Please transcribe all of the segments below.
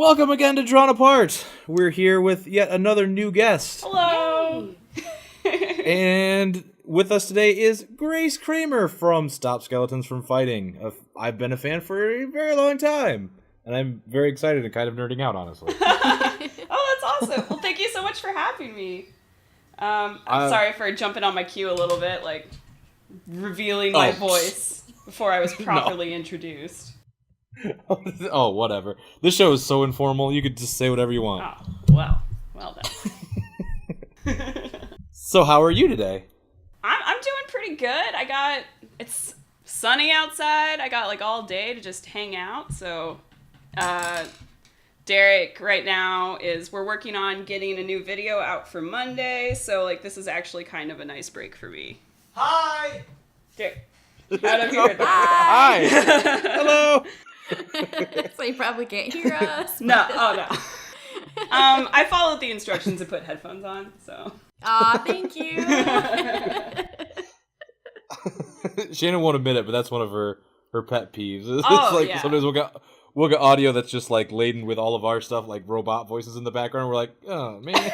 Welcome again to Drawn Apart. We're here with yet another new guest. Hello! And with us today is Grace Kramer from Stop Skeletons from Fighting. I've been a fan for a very long time, and I'm very excited and kind of nerding out, honestly. Oh, that's awesome. Well, thank you so much for having me. I'm sorry for jumping on my cue a little bit, like revealing my voice before I was properly introduced. Oh, whatever. This show is so informal, you could just say whatever you want. Oh, well done. So how are you today? I'm doing pretty good. It's sunny outside. I got like all day to just hang out. So, Derek right now we're working on getting a new video out for Monday. So like this is actually kind of a nice break for me. Hi! Derek. Out of here. Hi! Hello! So you probably can't hear us. No, no. I followed the instructions and put headphones on, so. Aw, thank you. Shannon won't admit it, but that's one of her pet peeves. It's like yeah. Sometimes we'll get audio that's just like laden with all of our stuff, like robot voices in the background. We're like, oh man,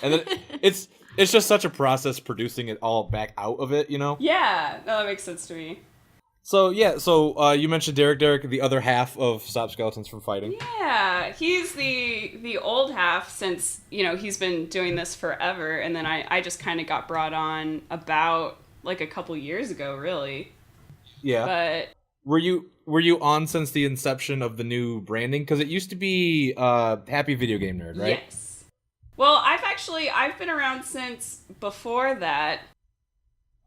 and then it's just such a process producing it all back out of it, you know? Yeah, no, that makes sense to me. So you mentioned Derek, the other half of Stop Skeletons from Fighting. Yeah, he's the old half since, he's been doing this forever, and then I just kind of got brought on about like a couple years ago, really. Yeah. But were you on since the inception of the new branding? Because it used to be Happy Video Game Nerd, right? Yes. Well, I've been around since before that.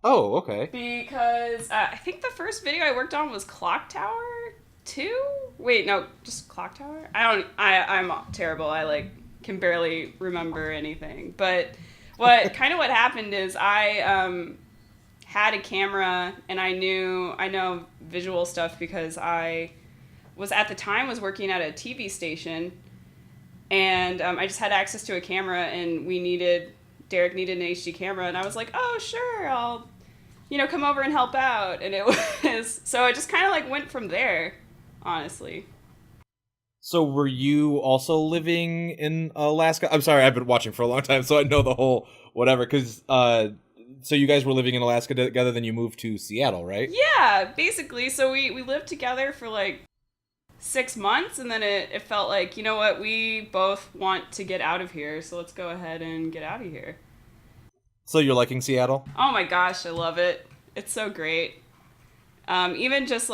Oh, okay. Because I think the first video I worked on was Clock Tower 2? Wait, no, just Clock Tower? I'm terrible. I can barely remember anything. But what happened is I had a camera and I know visual stuff because I was at the time working at a TV station, and I just had access to a camera, and Derek needed an HD camera, and I was like, oh, sure, I'll, come over and help out. And it just kind of went from there, honestly. So were you also living in Alaska? I'm sorry, I've been watching for a long time, so I know the whole whatever, because, so you guys were living in Alaska together, then you moved to Seattle, right? Yeah, basically. So we lived together for 6 months, and then it felt like, you know what, we both want to get out of here, so let's go ahead and get out of here. So you're liking Seattle? Oh my gosh, I love it. It's so great. Even just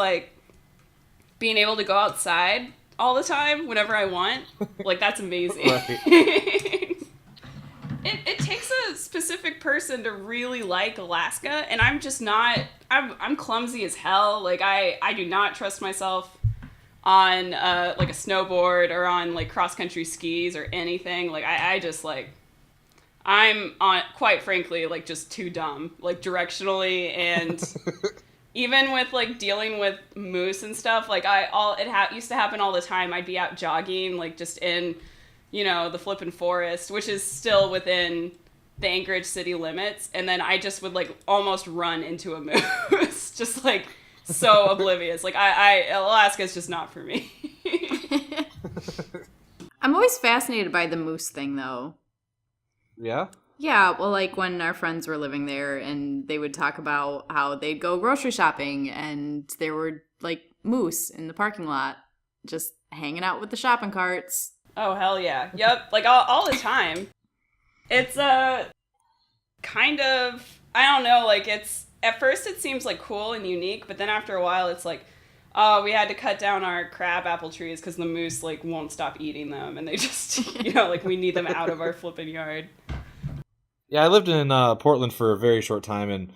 being able to go outside all the time whenever I want, that's amazing. It takes a specific person to really like Alaska, and I'm just not. I'm clumsy as hell. I do not trust myself on a snowboard or on cross country skis or anything. I'm on, quite frankly, just too dumb, directionally, and even with dealing with moose and stuff, used to happen all the time. I'd be out jogging, just in, the flippin' forest, which is still within the Anchorage city limits, and then I just would almost run into a moose, just so oblivious. Alaska's just not for me. I'm always fascinated by the moose thing, though. Yeah? Yeah, well, when our friends were living there, and they would talk about how they'd go grocery shopping, and there were, moose in the parking lot, just hanging out with the shopping carts. Oh, hell yeah. Yep, all the time. It's, kind of, I don't know, it's, at first it seems, cool and unique, but then after a while it's oh, we had to cut down our crab apple trees because the moose, won't stop eating them, and they just, we need them out of our flippin' yard. Yeah, I lived in Portland for a very short time, and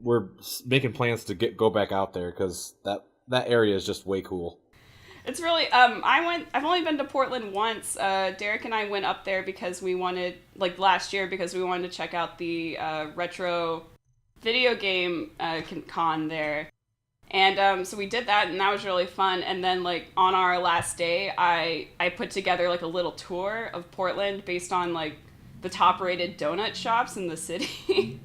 we're making plans to go back out there because that area is just way cool. It's really, I've only been to Portland once. Derek and I went up there because we wanted, last year, because we wanted to check out the retro video game con there. And so we did that, and that was really fun. And then, on our last day, I put together, a little tour of Portland based on, the top-rated donut shops in the city.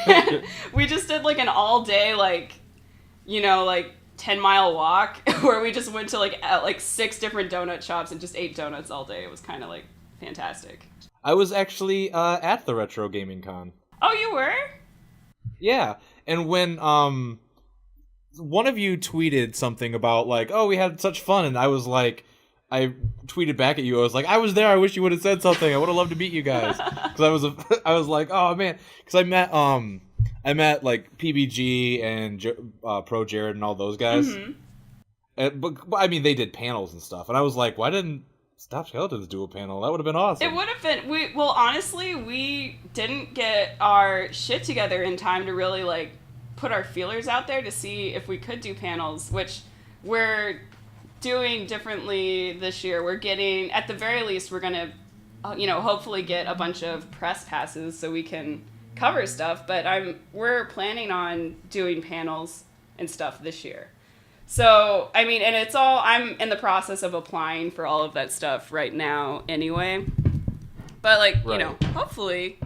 And we just did, an all-day, 10-mile walk where we just went to like 6 different donut shops and just ate donuts all day. It was kind of like fantastic. I was actually at the Retro Gaming Con. Oh, you were? Yeah, and when one of you tweeted something about like, oh, we had such fun, and I was like, I tweeted back at you. I was like, I was there. I wish you would have said something. I would have loved to meet you guys because I was like, oh man, because I met like PBG and Pro Jared and all those guys. Mm-hmm. But I mean, they did panels and stuff, and I was like, why didn't Stop Skeletons do a panel? That would have been awesome. It would have been. Honestly, we didn't get our shit together in time to really like put our feelers out there to see if we could do panels, which we're doing differently this year. We're getting, at the very least, we're gonna, hopefully get a bunch of press passes so we can cover stuff. But we're planning on doing panels and stuff this year. So, I mean, and I'm in the process of applying for all of that stuff right now anyway. But, like, right. Hopefully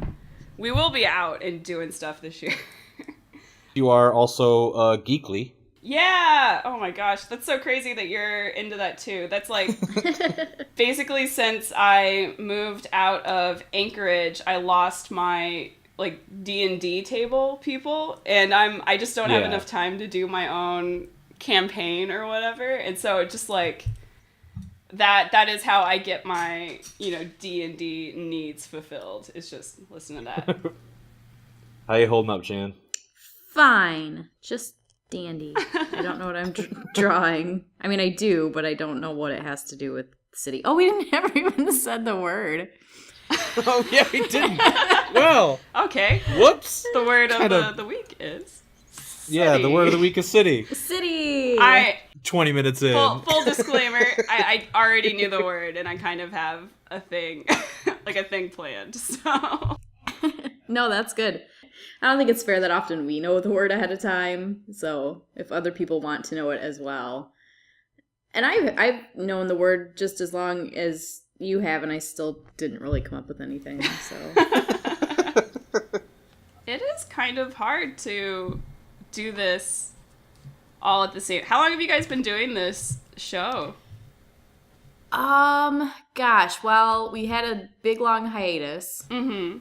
we will be out and doing stuff this year. You are also Geekly. Yeah! Oh my gosh, that's so crazy that you're into that too. That's like, basically since I moved out of Anchorage, I lost my like D&D table people, and I just don't have enough time to do my own campaign or whatever, and so it just like that is how I get my D&D needs fulfilled. It's just listen to that. How you holding up, Jan? Fine, just dandy. I don't know what I'm drawing. I mean, I do, but I don't know what it has to do with city. Oh, we never even said the word. Oh yeah, we didn't. Well, okay. Whoops. The word of the week is city. Yeah, the word of the week is city. City. 20 minutes in. Full disclaimer, I already knew the word, and I kind of have a thing, like a thing planned, so. No, that's good. I don't think it's fair that often we know the word ahead of time, so if other people want to know it as well. And I've known the word just as long as you have, and I still didn't really come up with anything, so. It is kind of hard to do this all at the same. How long have you guys been doing this show? Gosh, well, we had a big long hiatus. Mm-hmm.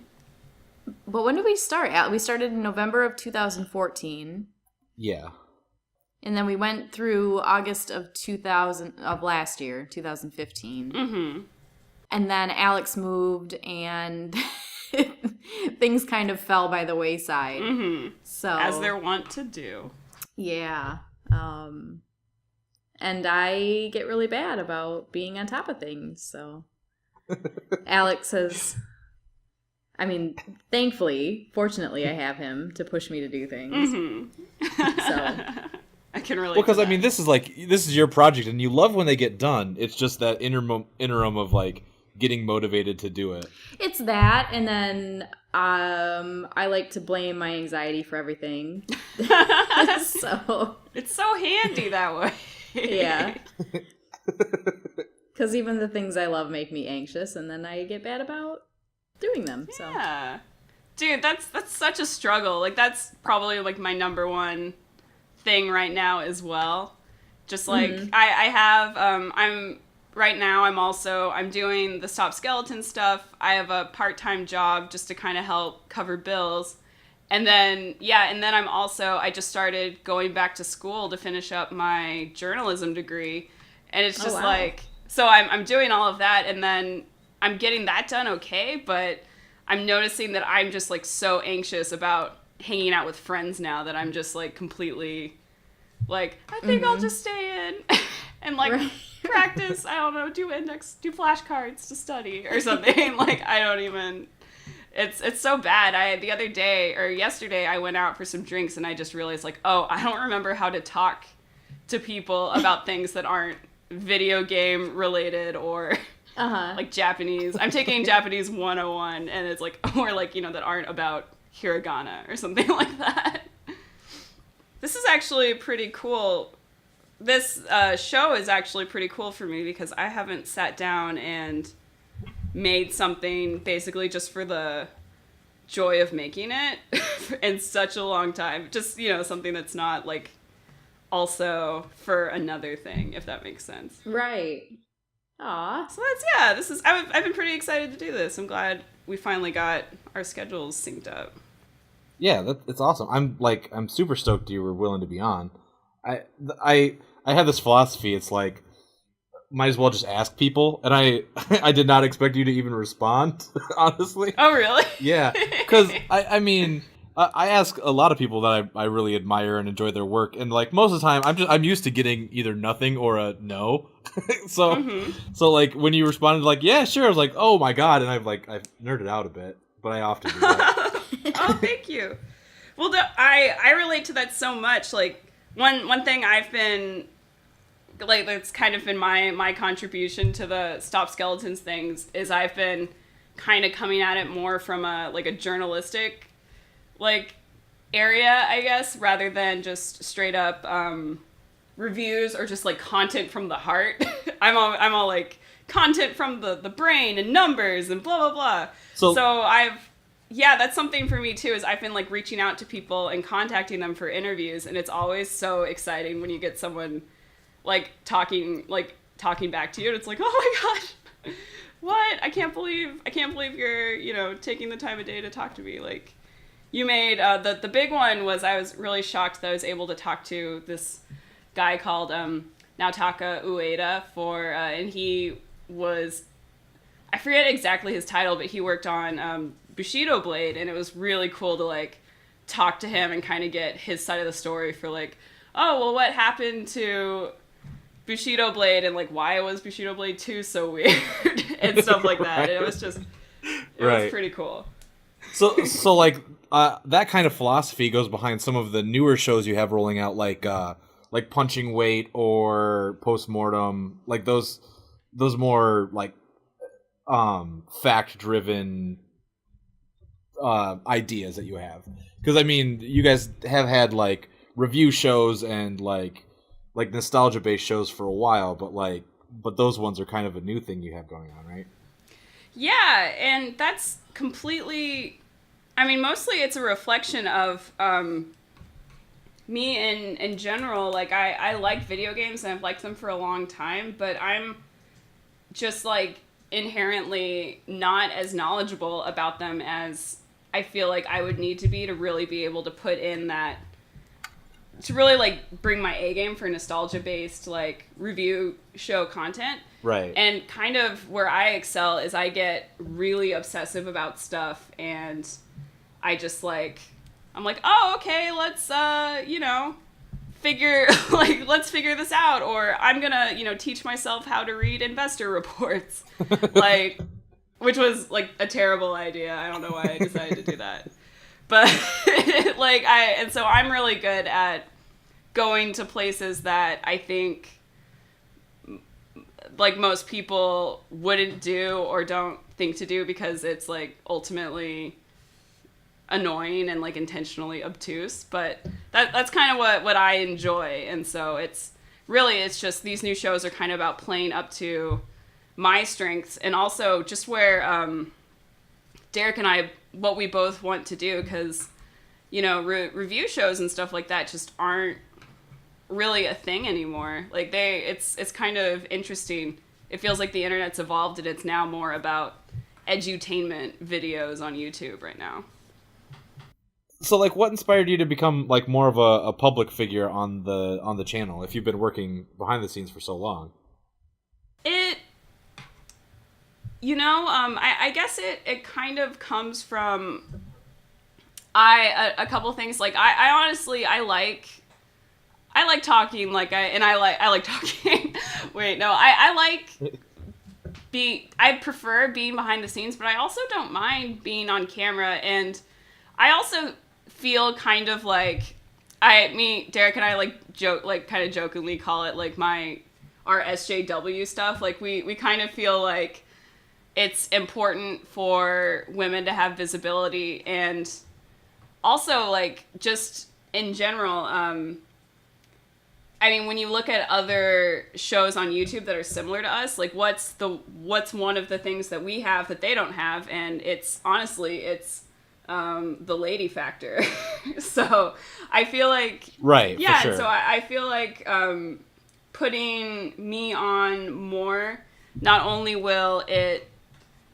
But when did we start? We started in November of 2014. Yeah. And then we went through August of last year, 2015. Mm-hmm. And then Alex moved, and things kind of fell by the wayside. Mm-hmm. So as they're wont to do. Yeah. And I get really bad about being on top of things. So Alex has, I mean, thankfully, fortunately, I have him to push me to do things. Mm-hmm. So I can relate. Well, because I mean, this is your project, and you love when they get done. It's just that interim of like getting motivated to do it. It's that, and then I like to blame my anxiety for everything. So it's so handy that way. Yeah. Because even the things I love make me anxious, and then I get bad about doing them. So. Yeah. Dude, that's such a struggle. Like, that's probably like my number one thing right now as well. Just like I have I'm doing the Stop Skeleton stuff. I have a part-time job just to kind of help cover bills. And then I just started going back to school to finish up my journalism degree. And it's just so I'm doing all of that, and then I'm getting that done okay, but I'm noticing that I'm just like so anxious about hanging out with friends now that I'm just like completely like, I think I'll just stay in and like practice, I don't know, do flashcards to study or something. Like, I don't even, it's so bad. The other day or yesterday I went out for some drinks, and I just realized like, oh, I don't remember how to talk to people about things that aren't video game related or like Japanese. I'm taking Japanese 101, and it's like, or like, that aren't about hiragana or something like that. This is actually pretty cool. This show is actually pretty cool for me because I haven't sat down and made something basically just for the joy of making it in such a long time. Just, something that's not like also for another thing, if that makes sense. Right. Aw. So this is, I've been pretty excited to do this. I'm glad we finally got our schedules synced up. Yeah, it's awesome. I'm super stoked you were willing to be on. I have this philosophy. It's like, might as well just ask people, and I did not expect you to even respond, honestly. Oh, really? Yeah, because I mean, I ask a lot of people that I really admire and enjoy their work, and like most of the time, I'm used to getting either nothing or a no. So like when you responded like, yeah, sure, I was like, oh my god, and I've nerded out a bit, but I often do that. Oh, thank you. Well, I relate to that so much. Like one thing I've been like, that's kind of been my contribution to the Stop Skeletons things, is I've been kind of coming at it more from a journalistic like area, I guess, rather than just straight up reviews or just like content from the heart. I'm all like content from the brain and numbers and blah blah blah. So that's something for me too, is I've been like reaching out to people and contacting them for interviews, and it's always so exciting when you get someone like talking back to you, and it's like, oh my gosh, what? I can't believe you're taking the time of day to talk to me. Like, you made the big one was, I was really shocked that I was able to talk to this guy called Naotaka Ueda and he was, I forget exactly his title, but he worked on Bushido Blade, and it was really cool to like talk to him and kind of get his side of the story for like, oh well, what happened to Bushido Blade, and like why was Bushido Blade 2 so weird and stuff like that. Right. And it was was pretty cool. So like that kind of philosophy goes behind some of the newer shows you have rolling out, like Punching Weight or Postmortem, like those more like fact driven ideas that you have. Because I mean, you guys have had like review shows and like nostalgia based shows for a while, but those ones are kind of a new thing you have going on, right? Yeah, and that's completely, I mean, mostly it's a reflection of me in general. Like I like video games and I've liked them for a long time, but I'm just like inherently not as knowledgeable about them as I feel like I would need to really be able to put in that, to really like bring my A game for nostalgia based like review show content. Right. And kind of where I excel is I get really obsessive about stuff, and I just like, I'm like, oh, okay, let's let's figure this out, or I'm gonna, teach myself how to read investor reports. Like, which was like a terrible idea. I don't know why I decided to do that. But so I'm really good at going to places that I think like most people wouldn't do or don't think to do, because it's like ultimately annoying and like intentionally obtuse. But that's kind of what I enjoy. And so it's just these new shows are kind of about playing up to my strengths, and also just where Derek and I, what we both want to do, because review shows and stuff like that just aren't really a thing anymore. Like it's kind of interesting. It feels like the internet's evolved and it's now more about edutainment videos on YouTube right now. So like, what inspired you to become like more of a public figure on the channel, if you've been working behind the scenes for so long? I guess it kind of comes from a couple things. Like I honestly, I like talking, I like talking. Wait, no, I prefer being behind the scenes, but I also don't mind being on camera. And I also feel kind of like Derek and I like joke, like kind of jokingly call it like our SJW stuff. Like we kind of feel like it's important for women to have visibility, and also like just in general, I mean, when you look at other shows on YouTube that are similar to us, like what's one of the things that we have that they don't have? And it's honestly, it's the lady factor. So I feel like Right, yeah, for sure. so I feel like putting me on more, not only will it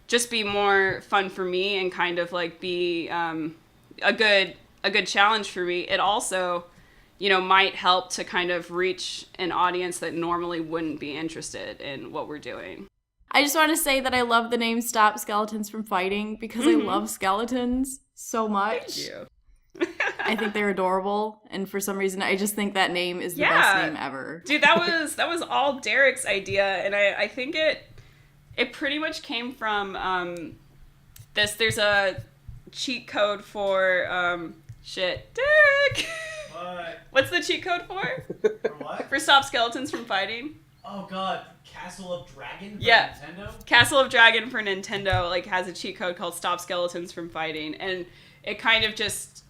just be more fun for me and kind of like be a good challenge for me, it also, you know, might help to kind of reach an audience that normally wouldn't be interested in what we're doing. I just want to say that I love the name Stop Skeletons from Fighting because I love skeletons so much. Thank you. I think they're adorable, and for some reason I just think that name is the best name ever. Dude, that was all Derek's idea, and I think it pretty much came from there's a cheat code for Derek. What? What's the cheat code for? For what? For Stop Skeletons from Fighting? Oh god, Castle of Dragon for Yeah. Nintendo? Castle of Dragon for Nintendo like has a cheat code called Stop Skeletons from Fighting, and it kind of just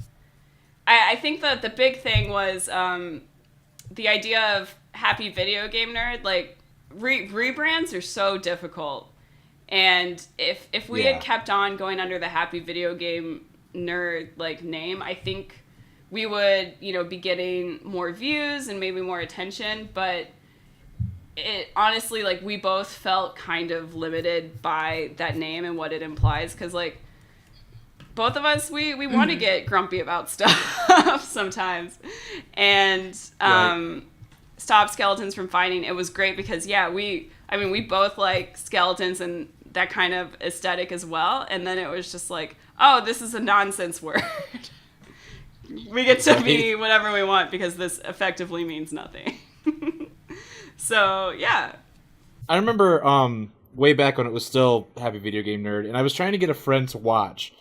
I think that the big thing was the idea of Happy Video Game Nerd. Like rebrands are so difficult, and if we had kept on going under the Happy Video Game Nerd like name, I think we would, you know, be getting more views and maybe more attention, but it honestly, like, we both felt kind of limited by that name and what it implies, because like both of us, we want to get grumpy about stuff sometimes, and Stop Skeletons from Fighting, it was great because we both like skeletons and that kind of aesthetic as well, and then it was just like, oh, this is a nonsense word. We get to be whatever we want because this effectively means nothing. So yeah, I remember way back when it was still Happy Video Game Nerd, and I was trying to get a friend to watch,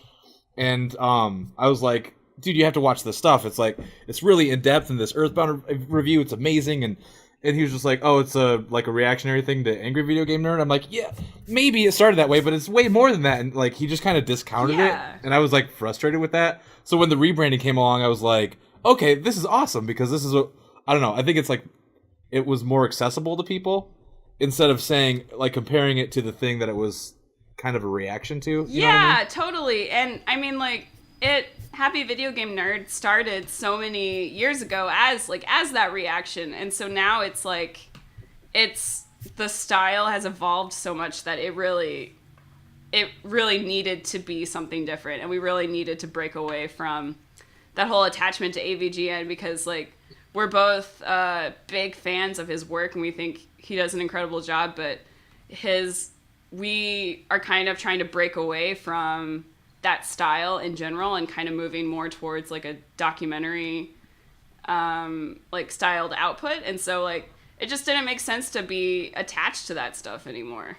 and I was like, dude, you have to watch this stuff. It's like, it's really in depth in this Earthbound review. It's amazing, and he was just like, oh, it's a reactionary thing to Angry Video Game Nerd. I'm like, yeah, maybe it started that way, but it's way more than that. And like, he just kind of discounted it, and I was like frustrated with that. So when the rebranding came along, I was like, okay, this is awesome, because this is I don't know. I think it's like, it was more accessible to people instead of saying, like, comparing it to the thing that it was kind of a reaction to. You know what I mean? Totally. And I mean, like, Happy Video Game Nerd started so many years ago as that reaction. And so now it's like, the style has evolved so much that it really needed to be something different. And we really needed to break away from that whole attachment to AVGN, because like, we're both big fans of his work, and we think he does an incredible job, but we are kind of trying to break away from that style in general and kind of moving more towards like a documentary like styled output. And so like, it just didn't make sense to be attached to that stuff anymore.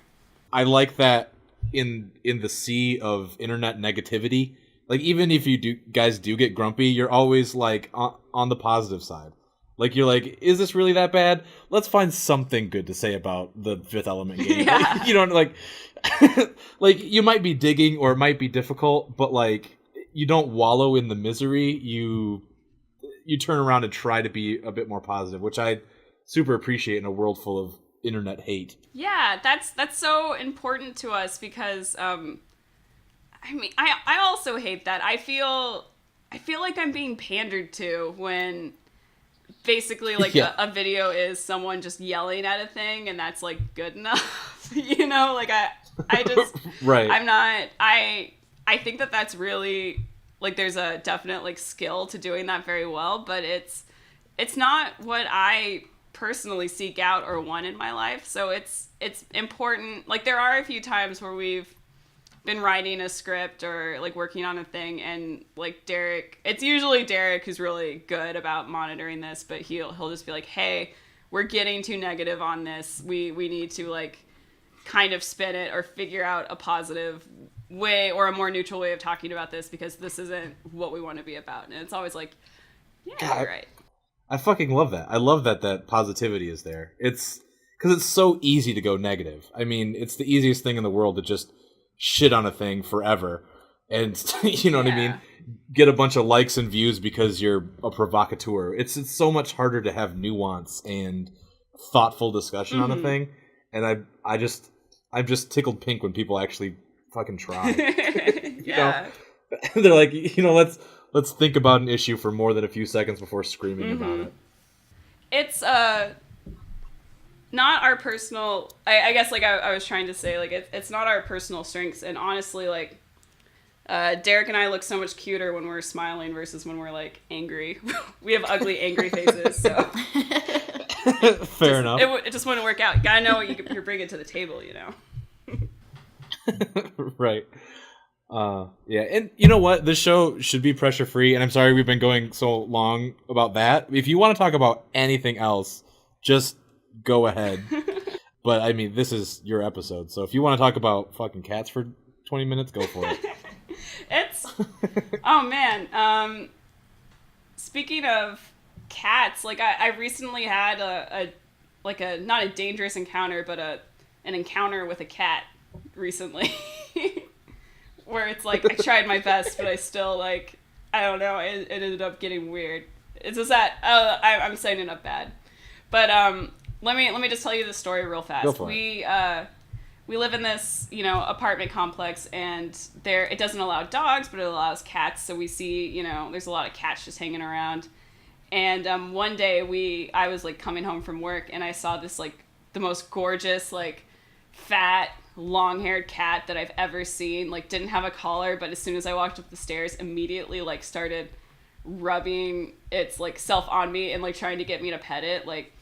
I like that in the sea of internet negativity, like, even if you guys do get grumpy, you're always like on the positive side. Like, you're like, is this really that bad? Let's find something good to say about the Fifth Element game. Yeah. Like, you know, like, like, you might be digging or it might be difficult, but like, you don't wallow in the misery. You turn around and try to be a bit more positive, which I super appreciate in a world full of internet hate. Yeah, that's so important to us, because I mean, I also hate that. I feel like I'm being pandered to when basically like a video is someone just yelling at a thing, and that's like good enough. You know, like I just Right. I think that that's really like, there's a definite like skill to doing that very well, but it's not what I personally seek out or want in my life. So it's important. Like, there are a few times where we've been writing a script or like working on a thing, and like it's usually Derek who's really good about monitoring this, but he'll just be like, hey, we're getting too negative on this. We need to like kind of spin it or figure out a positive way or a more neutral way of talking about this, because this isn't what we want to be about. And it's always like, yeah, God, you're right. I fucking love that. I love that positivity is there. It's because it's so easy to go negative. I mean, it's the easiest thing in the world to just shit on a thing forever, and you know what I mean, get a bunch of likes and views because you're a provocateur. It's so much harder to have nuance and thoughtful discussion on a thing, and I'm just tickled pink when people actually fucking try. Yeah. They're like, let's think about an issue for more than a few seconds before screaming about it. It's not our personal. I guess like I was trying to say, like it's not our personal strengths, and honestly, like Derek and I look so much cuter when we're smiling versus when we're like angry. We have ugly, angry faces, so Fair enough. It just wouldn't work out. You gotta know what you're bringing to the table, you know. Right. Yeah, and you know what? This show should be pressure free, and I'm sorry we've been going so long about that. If you want to talk about anything else, just go ahead. But I mean, this is your episode, so if you want to talk about fucking cats for 20 minutes, go for it. It's oh man. Speaking of cats, like I recently had a not a dangerous encounter, but an encounter with a cat recently. Where it's like I tried my best, but I still like I don't know. It ended up getting weird. It's just that I'm saying it up bad, but let me just tell you the story real fast. Go for it. We live in this apartment complex, and it doesn't allow dogs, but it allows cats. So we see there's a lot of cats just hanging around. And one day I was like coming home from work, and I saw this like the most gorgeous like fat long-haired cat that I've ever seen. Like didn't have a collar, but as soon as I walked up the stairs, immediately like started rubbing its like self on me and like trying to get me to pet it. Like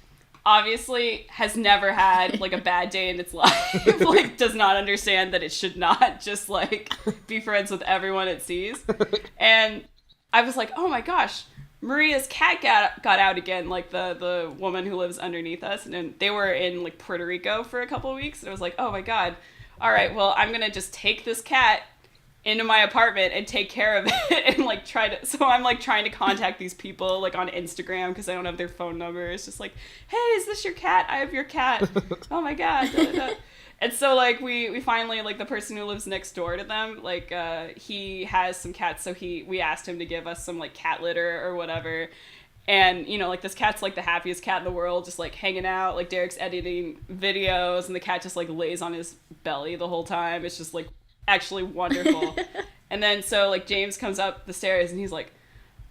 obviously has never had like a bad day in its life. Like does not understand that it should not just like be friends with everyone it sees. And I was like, oh my gosh, Maria's cat got out again, like the woman who lives underneath us, and they were in like Puerto Rico for a couple of weeks, and I was like, oh my god, all right, well I'm gonna just take this cat into my apartment and take care of it and like so I'm like trying to contact these people like on Instagram because I don't have their phone number. It's just like, hey, is this your cat? I have your cat. Oh my god. Da, da, da. And so like we finally, like the person who lives next door to them, like he has some cats, so we asked him to give us some like cat litter or whatever. And like this cat's like the happiest cat in the world, just like hanging out. Like Derek's editing videos and the cat just like lays on his belly the whole time. It's just like actually wonderful. And then so like James comes up the stairs and he's like,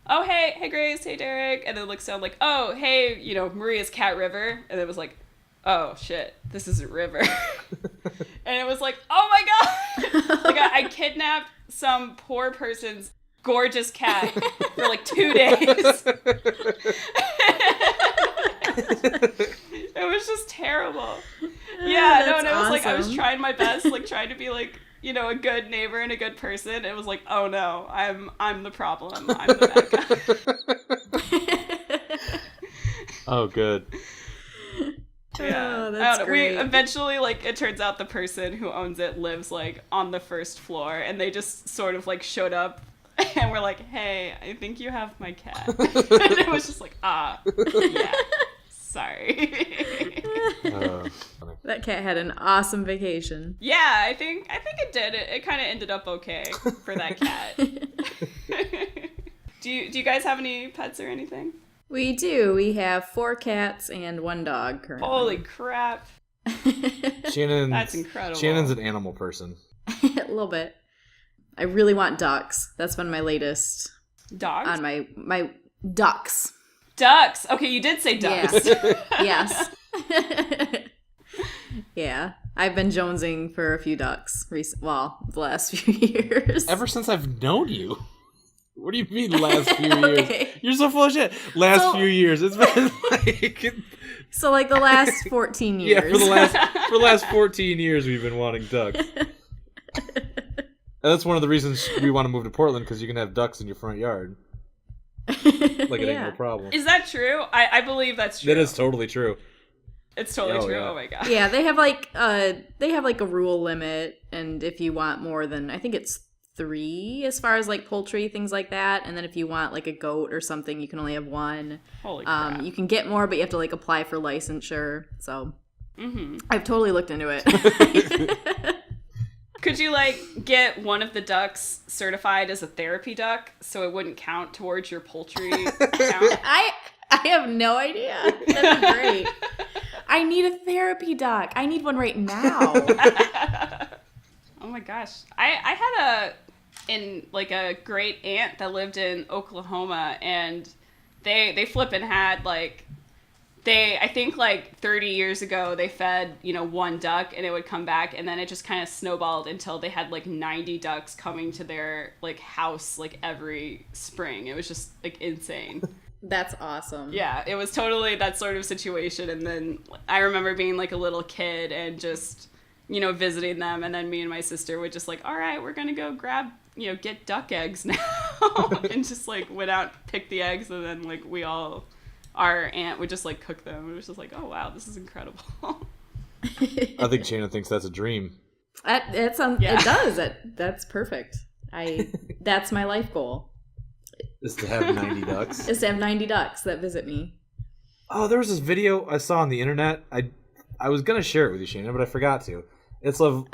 oh hey Grace, hey Derek, and then looks down like, oh hey, Maria's cat River. And it was like, oh shit, this isn't River. And it was like, oh my god, like I kidnapped some poor person's gorgeous cat for like 2 days. It was just terrible. Yeah, no, and it was awesome. Like I was trying my best, like trying to be like a good neighbor and a good person. It was like, oh no, I'm the problem. I'm the bad guy. Oh, good. Yeah, oh, that's great. We eventually, like, it turns out the person who owns it lives like on the first floor, and they just sort of like showed up, and we're like, hey, I think you have my cat. And it was just like, yeah, sorry. That cat had an awesome vacation. Yeah, I think it did. It kind of ended up okay for that cat. Do you guys have any pets or anything? We do. We have 4 cats and 1 dog currently. Holy crap. That's incredible. Shannon's an animal person. A little bit. I really want ducks. That's been my latest. Dogs? On my ducks. Ducks. Okay, you did say ducks. Yes. Yeah. I've been jonesing for a few ducks the last few years. Ever since I've known you. What do you mean last few years? You're so full of shit. Few years. It's been like... So like the last 14 years. Yeah, for the last 14 years we've been wanting ducks. And that's one of the reasons we want to move to Portland, because you can have ducks in your front yard. Like it ain't no problem. Is that true? I believe that's true. That is totally true. It's totally true. Yeah. Oh my god. Yeah, they have like a rule limit, and if you want more than, I think it's 3 as far as like poultry, things like that, and then if you want like a goat or something, you can only have 1. Holy crap. You can get more, but you have to like apply for licensure. So I've totally looked into it. Could you like get one of the ducks certified as a therapy duck so it wouldn't count towards your poultry count? I have no idea. That'd be great. I need a therapy duck. I need one right now. Oh my gosh. I had in like a great aunt that lived in Oklahoma, and they flippin' had like I think like 30 years ago they fed, one duck and it would come back, and then it just kind of snowballed until they had like 90 ducks coming to their like house like every spring. It was just like insane. That's awesome. Yeah, it was totally that sort of situation. And then I remember being like a little kid and just, visiting them, and then me and my sister would just like, all right, we're gonna go grab, get duck eggs now. And just like went out, picked the eggs, and then like our aunt would just like cook them. It was just like, oh wow, this is incredible. I think Shannon thinks that's a dream. It does. That's perfect. That's my life goal. Is to have 90 ducks. Is to have 90 ducks that visit me. Oh, there was this video I saw on the internet. I was gonna share it with you, Shannon, but I forgot to. It's of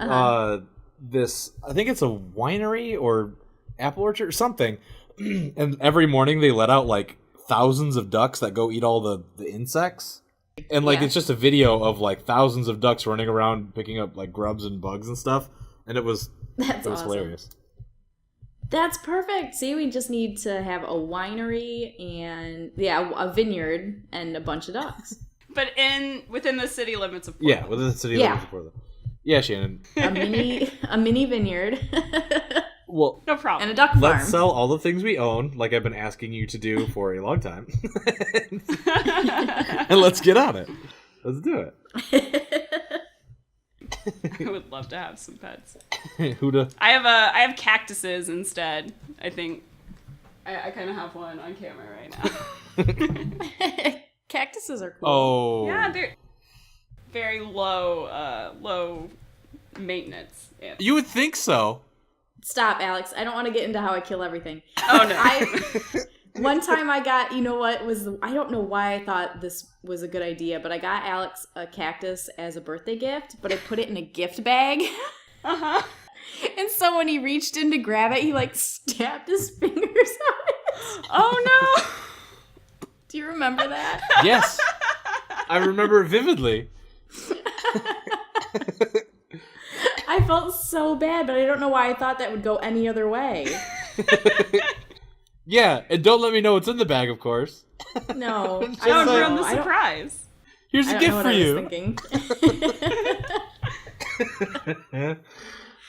this. I think it's a winery or apple orchard or something. And every morning they let out like thousands of ducks that go eat all the insects. And like it's just a video of like thousands of ducks running around picking up like grubs and bugs and stuff. And it was awesome. Hilarious. That's perfect. See, we just need to have a winery and a vineyard and a bunch of ducks. But within the city limits of Portland. Yeah, within the city limits of Portland. Yeah, Shannon. A mini vineyard. Well, no problem. And a duck farm. Let's sell all the things we own, like I've been asking you to do for a long time. And let's get on it. Let's do it. I would love to have some pets. Huda. I have cactuses instead. I think I kind of have one on camera right now. Cactuses are cool. Oh. Yeah, they're very low maintenance. Yeah. You would think so. Stop, Alex. I don't want to get into how I kill everything. Oh, no. One time I got, I don't know why I thought this was a good idea, but I got Alex a cactus as a birthday gift, but I put it in a gift bag. Uh-huh. And so when he reached in to grab it, he like stabbed his fingers on it. Oh, no. Do you remember that? Yes. I remember it vividly. I felt so bad, but I don't know why I thought that would go any other way. Yeah, and don't let me know what's in the bag, of course. No. Don't ruin the surprise. Here's a gift for you.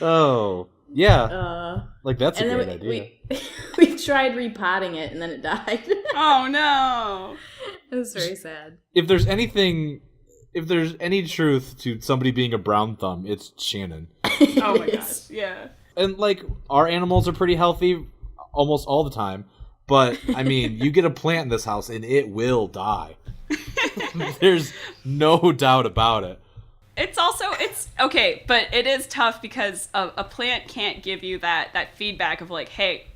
Oh, yeah. Like, that's a great idea. We tried repotting it, and then it died. Oh, no. It was very sad. If there's any truth to somebody being a brown thumb, it's Shannon. Oh, my gosh. Yeah. And, like, our animals are pretty healthy almost all the time. But, I mean, you get a plant in this house, and it will die. There's no doubt about it. It's okay, but it is tough because a plant can't give you that feedback of like, hey,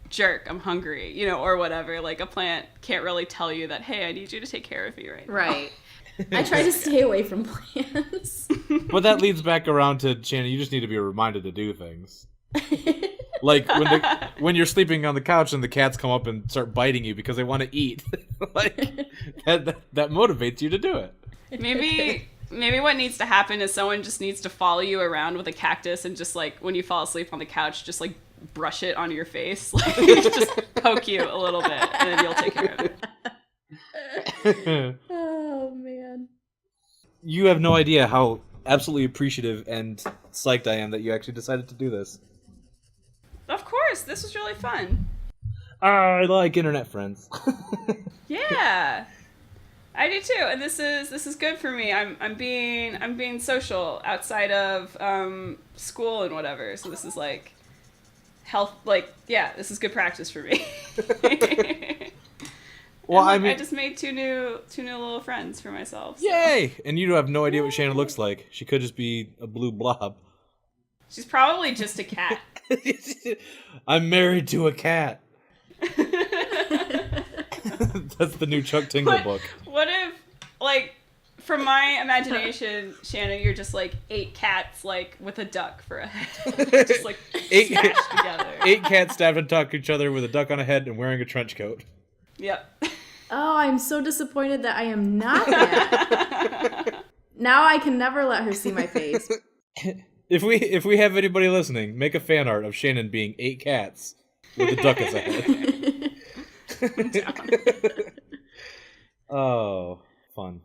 jerk, I'm hungry, or whatever. Like a plant can't really tell you that, hey, I need you to take care of me right now. Right. I try to stay away from plants. But that leads back around to, Shannon, you just need to be reminded to do things. Like when you're sleeping on the couch and the cats come up and start biting you because they want to eat. Like that motivates you to do it. Maybe what needs to happen is someone just needs to follow you around with a cactus and just like when you fall asleep on the couch, just like brush it on your face, like just poke you a little bit, and then you'll take care of it. Oh man! You have no idea how absolutely appreciative and psyched I am that you actually decided to do this. Of course, this was really fun. I like internet friends. Yeah. I do too, and this is good for me. I'm being social outside of school and whatever. So this is like health, like this is good practice for me. Well, I just made two new little friends for myself. So. Yay! And you have no idea what Shannon looks like. She could just be a blue blob. She's probably just a cat. I'm married to a cat. That's the new Chuck Tingle book. What if, like, from my imagination, Shannon, you're just like 8 cats, like with a duck for a head, just like 8 together. 8 cats stabbed and talk to each other with a duck on a head and wearing a trench coat. Yep. Oh, I'm so disappointed that I am not that. Now I can never let her see my face. If we have anybody listening, make a fan art of Shannon being 8 cats with a duck as a head. Oh, fun.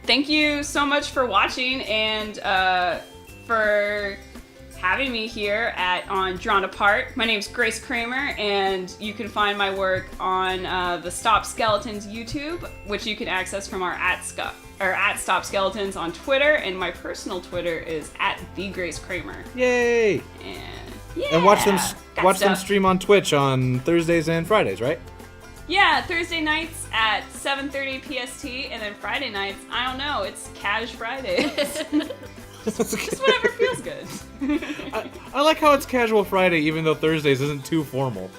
Thank you so much for watching and for having me here on Drawn Apart. My name's Grace Kramer, and you can find my work on the Stop Skeletons YouTube, which you can access from our at Stop Skeletons on Twitter, and my personal Twitter is at @thegracekramer. Yay! And watch them stream on Twitch on Thursdays and Fridays, right? Yeah, Thursday nights at 7:30 PST, and then Friday nights, I don't know, it's Cash Fridays. just whatever feels good. I like how it's Casual Friday, even though Thursdays isn't too formal.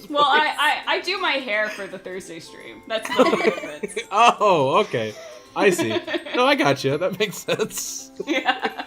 Well, I do my hair for the Thursday stream. That's the only difference. Oh, okay. I see. No, I got you. That makes sense. Yeah.